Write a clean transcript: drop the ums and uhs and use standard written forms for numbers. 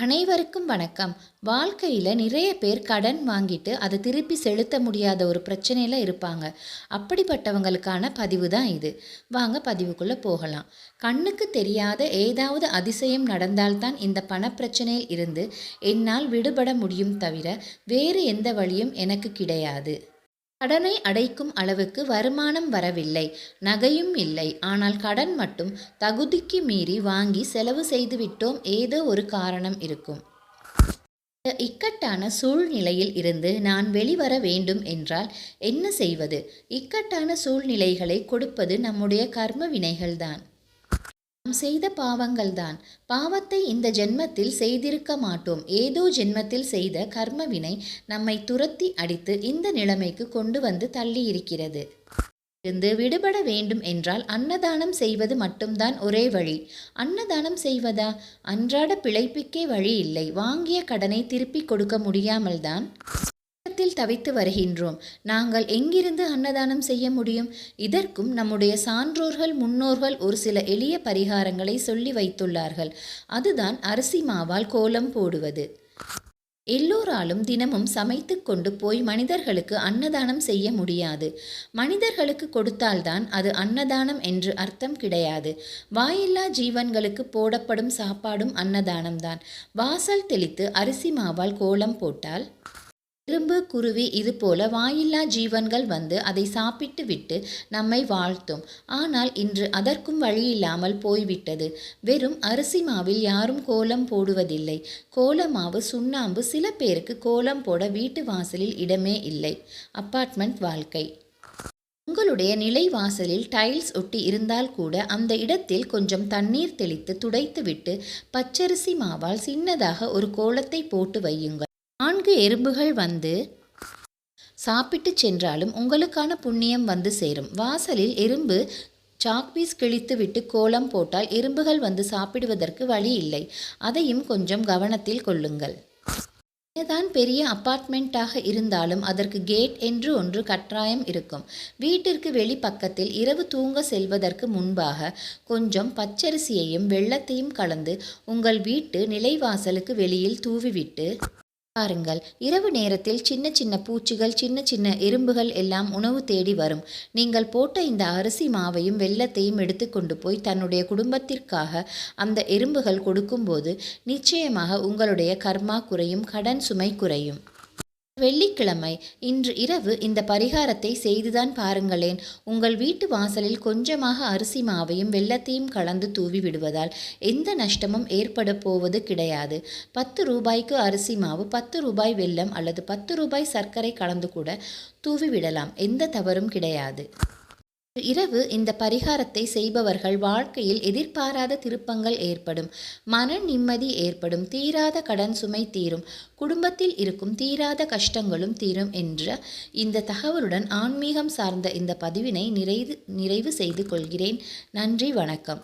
அனைவருக்கும் வணக்கம். வாழ்க்கையில் நிறைய பேர் கடன் வாங்கிட்டு அதை திருப்பி செலுத்த முடியாத ஒரு பிரச்சனையில் இருப்பாங்க. அப்படிப்பட்டவங்களுக்கான பதிவு தான் இது. வாங்க பதிவுக்குள்ளே போகலாம். கண்ணுக்கு தெரியாத ஏதாவது அதிசயம் நடந்தால்தான் இந்த பணப்பிரச்சனையில் இருந்து என்னால் விடுபட முடியும் தவிர வேறு எந்த வழியும் எனக்கு கிடையாது. கடனை அடைக்கும் அளவுக்கு வருமானம் வரவில்லை, நகையும் இல்லை. ஆனால் கடன் மட்டும் தகுதிக்கு மீறி வாங்கி செலவு செய்துவிட்டோம். ஏதோ ஒரு காரணம் இருக்கும். இந்த இக்கட்டான சூழ்நிலையில் இருந்து நான் வெளிவர வேண்டும் என்றால் என்ன செய்வது? இக்கட்டான சூழ்நிலைகளை கொடுப்பது நம்முடைய கர்ம வினைகள்தான். நாம் செய்த பாவங்கள்தான். பாவத்தை இந்த ஜென்மத்தில் செய்திருக்க மாட்டோம். ஏதோ ஜென்மத்தில் செய்த கர்மவினை நம்மை துரத்தி அடித்து இந்த நிலைமைக்கு கொண்டு வந்து தள்ளியிருக்கிறது. இருந்து விடுபட வேண்டும் என்றால் அன்னதானம் செய்வது மட்டும்தான் ஒரே வழி. அன்னதானம் செய்வதா? அன்றாட பிழைப்புக்கே வழி இல்லை. வாங்கிய கடனை திருப்பி கொடுக்க முடியாமல் தான் தவித்து வருகின்றோம். நாங்கள் எங்கிருந்து அன்னதானம் செய்ய முடியும்? இதற்கும் நம்முடைய சான்றோர்கள் முன்னோர்கள் ஒரு சில எளிய பரிகாரங்களை சொல்லி வைத்துள்ளார்கள். அதுதான் அரிசி மாவால் கோலம் போடுவது. எல்லோராலும் தினமும் சமைத்து கொண்டு போய் மனிதர்களுக்கு அன்னதானம் செய்ய முடியாது. மனிதர்களுக்கு கொடுத்தால்தான் அது அன்னதானம் என்று அர்த்தம் கிடையாது. வாயில்லா ஜீவன்களுக்கு போடப்படும் சாப்பாடும் அன்னதானம்தான். வாசல் தெளித்து அரிசி மாவால் கோலம் போட்டால் எறும்பு, குருவி இது போல வாயில்லா ஜீவன்கள் வந்து அதை சாப்பிட்டு விட்டு நம்மை வாழ்த்தும். ஆனால் இன்று அதற்கும் வழியில்லாமல் போய்விட்டது. வெறும் அரிசி மாவில் யாரும் கோலம் போடுவதில்லை. கோலமாவு, சுண்ணாம்பு. சில பேருக்கு கோலம் போட வீட்டு வாசலில் இடமே இல்லை. அப்பார்ட்மெண்ட் வாழ்க்கை. உங்களுடைய நிலை வாசலில் டைல்ஸ் ஒட்டி இருந்தால் கூட அந்த இடத்தில் கொஞ்சம் தண்ணீர் தெளித்து துடைத்துவிட்டு பச்சரிசி மாவால் சின்னதாக ஒரு கோலத்தை போட்டு வையுங்கள். 4 எறும்புகள் வந்து சாப்பிட்டு சென்றாலும் உங்களுக்கான புண்ணியம் வந்து சேரும். வாசலில் எறும்பு சாக்பீஸ் கிழித்து விட்டு கோலம் போட்டால் எறும்புகள் வந்து சாப்பிடுவதற்கு வழி இல்லை. அதையும் கொஞ்சம் கவனத்தில் கொள்ளுங்கள். என்னதான் பெரிய அப்பார்ட்மெண்ட்டாக இருந்தாலும் அதற்கு கேட் என்று ஒன்று கட்டாயம் இருக்கும். வீட்டிற்கு வெளிப்பக்கத்தில் இரவு தூங்க செல்வதற்கு முன்பாக கொஞ்சம் பச்சரிசியையும் வெள்ளத்தையும் கலந்து உங்கள் வீட்டு நிலைவாசலுக்கு வெளியில் தூவிவிட்டு பாருங்கள். இரவு நேரத்தில் சின்ன சின்ன பூச்சிகள், சின்ன சின்ன எறும்புகள் எல்லாம் உணவு தேடி வரும். நீங்கள் போட்ட இந்த அரிசி மாவையும் வெல்லத்தையும் எடுத்துக்கொண்டு போய் தன்னுடைய குடும்பத்திற்காக அந்த எறும்புகள் கொடுக்கும்போது நிச்சயமாக உங்களுடைய கர்மா குறையும், கடன் சுமை குறையும். வெள்ளிக்கிழமை இன்று இரவு இந்த பரிகாரத்தை செய்துதான் பாருங்களேன். உங்கள் வீட்டு வாசலில் கொஞ்சமாக அரிசி மாவையும் வெல்லத்தையும் கலந்து தூவி விடுவதால் எந்த நஷ்டமும் ஏற்பட போவது கிடையாது. 10 ரூபாய்க்கு அரிசி மாவு, 10 ரூபாய் வெல்லம் அல்லது 10 ரூபாய் சர்க்கரை கலந்து கூட தூவி விடலாம். எந்த தவறும் கிடையாது. இரவு இந்த பரிகாரத்தை செய்பவர்கள் வாழ்க்கையில் எதிர்பாராத திருப்பங்கள் ஏற்படும், மன நிம்மதி ஏற்படும், தீராத கடன் சுமை தீரும், குடும்பத்தில் இருக்கும் தீராத கஷ்டங்களும் தீரும் என்ற இந்த தகவலுடன் ஆன்மீகம் சார்ந்த இந்த பதிவினை நிறைவு செய்து கொள்கிறேன். நன்றி, வணக்கம்.